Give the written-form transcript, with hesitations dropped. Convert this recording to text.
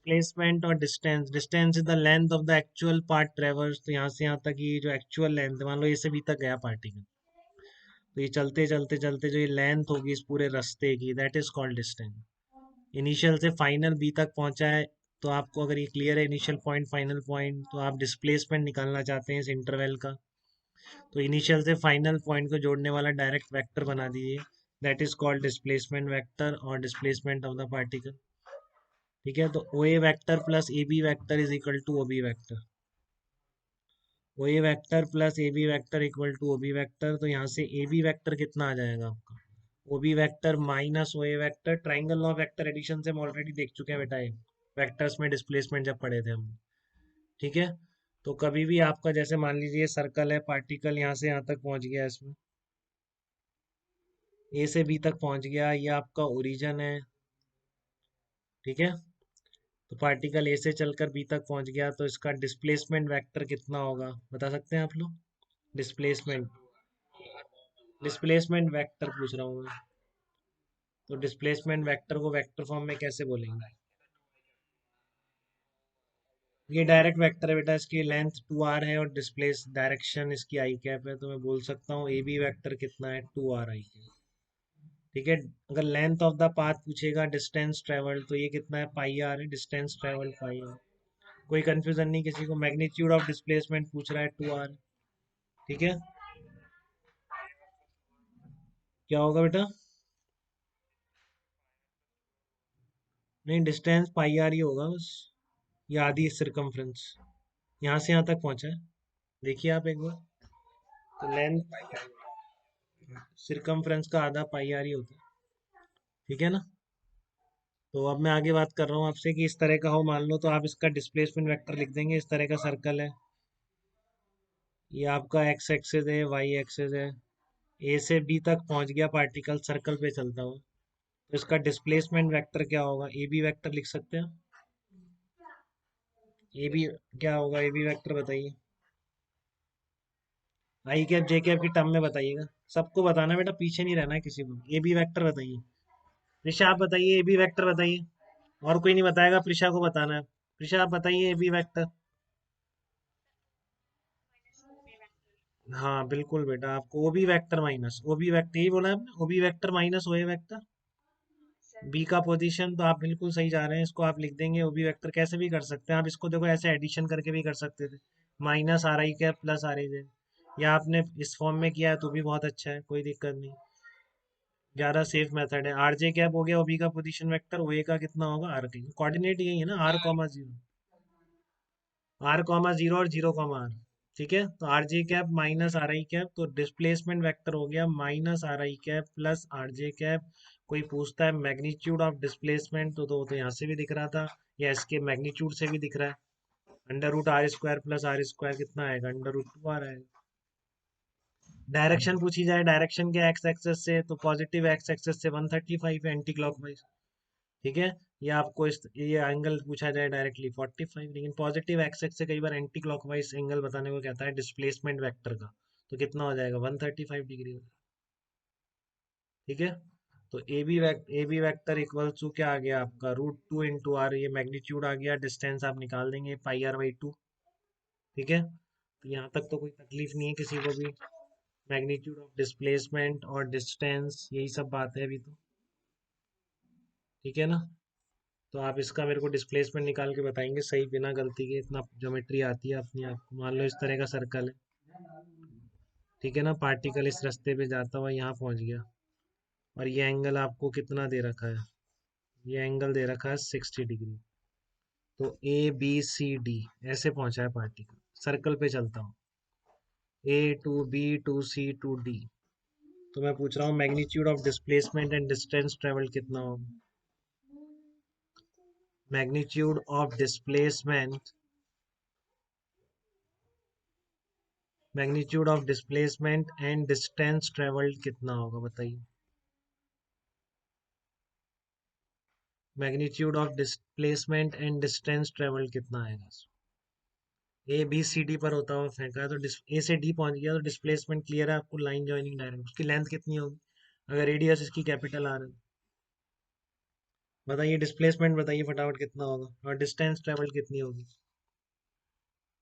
Displacement और distance. Distance is the length of the actual part ट्रेवर्स। तो यहाँ से यहाँ तक ये जो एक्चुअल लेंथ है, मान लो ए से बी तक गया पार्टिकल, तो ये चलते चलते चलते जो ये लेंथ होगी इस पूरे रास्ते की, that is called distance. Initial से फाइनल बी तक पहुंचा है, तो आपको अगर ये क्लियर है इनिशियल पॉइंट फाइनल पॉइंट, तो आप डिस्प्लेसमेंट निकालना चाहते हैं इस इंटरवल का, तो इनिशियल से फाइनल पॉइंट को जोड़ने वाला डायरेक्ट वेक्टर बना दीजिए, that is called displacement vector और डिस्प्लेसमेंट ऑफ द पार्टिकल। ठीक है, तो O A vector plus A B vector is equal to O B vector. O A vector plus A B vector equal to O B vector. तो यहाँ से ए B vector कितना आ जाएगा आपका, O B vector minus O A vector. Triangle law vector addition से हम already देख चुके हैं बेटा, ये वैक्टर्स में डिस्प्लेसमेंट जब पढ़े थे हम। ठीक है, तो कभी भी आपका जैसे मान लीजिए सर्कल है, पार्टिकल यहाँ से यहाँ तक पहुंच गया, इसमें ए से बी तक पहुंच गया, ये आपका ओरिजिन है। ठीक है, तो पार्टिकल ए से चलकर बी तक पहुंच गया, तो इसका डिस्प्लेसमेंट वेक्टर कितना होगा बता सकते हैं आप लोग? डिस्प्लेसमेंट, डिस्प्लेसमेंट वेक्टर पूछ रहा हूँ मैं। तो डिस्प्लेसमेंट वेक्टर को वेक्टर फॉर्म में कैसे बोलेंगे? ये डायरेक्ट वेक्टर है बेटा, इसकी लेंथ 2r है और डिस्प्लेस डायरेक्शन इसकी आई कैप है, तो मैं बोल सकता हूँ ए बी वेक्टर कितना है, 2r आई कैप। ठीक है, अगर लेंथ ऑफ द पाथ पूछेगा, डिस्टेंस ट्रेवल, तो ये कितना है, पाई आर है, डिस्टेंस ट्रेवल पाई आर। कोई कंफ्यूजन नहीं किसी को। मैग्नीट्यूड ऑफ डिस्प्लेसमेंट पूछ रहा है, 2r। ठीक है, क्या होगा बेटा? नहीं, डिस्टेंस पाई आर ही होगा बस, ये आधी सिरकमफ्रेंस, यहाँ से यहाँ तक पहुंचा है, देखिए आप एक बार। तो लेंथ सिरकमफ्रेंस का आधा पाई आर ही होता है। ठीक है ना? तो अब मैं आगे बात कर रहा हूँ आपसे कि इस तरह का हो मान लो, तो आप इसका डिस्प्लेसमेंट वेक्टर लिख देंगे। इस तरह का सर्कल है, ये आपका एक्स एक्सिस है, वाई एक्सिस है, ए से बी तक पहुंच गया पार्टिकल सर्कल पे चलता हुआ, तो इसका डिस्प्लेसमेंट वेक्टर क्या होगा, ए बी वेक्टर लिख सकते हैं। ए बी क्या होगा, ए बी वेक्टर बताइए, आई कैप जे कैप की टर्म में बताइएगा। सबको बताना बेटा, पीछे नहीं रहना है किसी को। ए बी वेक्टर बताइए। प्रिशा आप बताइए, ए बी वेक्टर बताइए। और कोई नहीं बताएगा, प्रिशा को बताना है। प्रिशा आप बताइए ए बी वेक्टर। हाँ बिल्कुल बेटा, आपको O B vector minus O B vector, यही बोला आपने, O B vector minus O A vector. B का पोजीशन तो आप बिल्कुल सही जा रहे हैं, इसको आप लिख देंगे ओ बी वेक्टर। कैसे भी कर सकते हैं आप इसको, देखो ऐसे एडिशन करके भी कर सकते थे, minus are I cap plus are I Z, या आपने इस फॉर्म में किया है तो भी बहुत अच्छा है, कोई दिक्कत नहीं, ज़्यादा सेफ मेथड है। आर जे कैप हो गया ओबी का पोजीशन वेक्टर, ओ ए का कितना होगा, आर के कोऑर्डिनेट यही है ना, R comma zero, R comma zero और जीरो कॉमा आर। ठीक है, तो R J cap minus are I cap, तो डिस्प्लेसमेंट वेक्टर हो गया minus are I cap plus R J cap. कोई पूछता है मैग्नीट्यूड ऑफ डिस्प्लेसमेंट, तो यहाँ से भी दिख रहा था, या इसके मैग्नीट्यूड से भी दिख रहा है, under root R square plus R square कितना आएगा, अंडर रूट 2 आ रहा है। डायरेक्शन पूछी जाए, डायरेक्शन के एक्स एक्सेस से, तो पॉजिटिव एक्स एक्सेस से 135 है एंटी क्लॉकवाइज। ठीक है, या आपको इस ये एंगल पूछा जाए डायरेक्टली 45, लेकिन पॉजिटिव एक्सेस से कई बार एंटी क्लॉकवाइज एंगल बताने को कहता है डिस्प्लेसमेंट वेक्टर का, तो कितना हो जाएगा, 135 डिग्री हो जाएगा। ठीक है, तो A B vector equal to क्या आ गया आपका, रूट 2 इंटू आर, ये मैग्नीट्यूड आ गया, डिस्टेंस आप निकाल देंगे पाई आर बाई 2। ठीक है, तो यहाँ तक तो कोई तकलीफ नहीं है किसी को भी। मैग्नीट्यूड ऑफ डिस्प्लेसमेंट और डिस्टेंस, यही सब बात है अभी तो। ठीक है ना? तो आप इसका मेरे को डिस्प्लेसमेंट निकाल के बताएंगे सही, बिना गलती के। इतना ज्योमेट्री आती है अपनी आप को। मान लो इस तरह का सर्कल है, ठीक है ना, पार्टिकल इस रास्ते पे जाता हुआ यहाँ पहुंच गया, और ये एंगल आपको कितना दे रखा है, ये एंगल दे रखा है 60 डिग्री। तो ए बी सी डी ऐसे पहुंचा है पार्टिकल, सर्कल पे चलता हूँ, A to B to C to D. तो मैं पूछ रहा हूँ magnitude of displacement and distance travel कितना होगा, magnitude of displacement, magnitude of displacement and distance travelled कितना होगा बताइए। Magnitude of displacement and distance travelled कितना आएगा? ए बी सी डी पर होता हुआ फेंका है, तो ए से डी पहुंच गया, तो डिस्प्लेसमेंट क्लियर है आपको, लाइन जॉइनिंग डायरेक्ट। उसकी लेंथ कितनी होगी, अगर रेडियस इसकी कैपिटल आर है, बताइए डिस्प्लेसमेंट बताइए फटाफट कितना होगा और डिस्टेंस ट्रेवल कितनी होगी।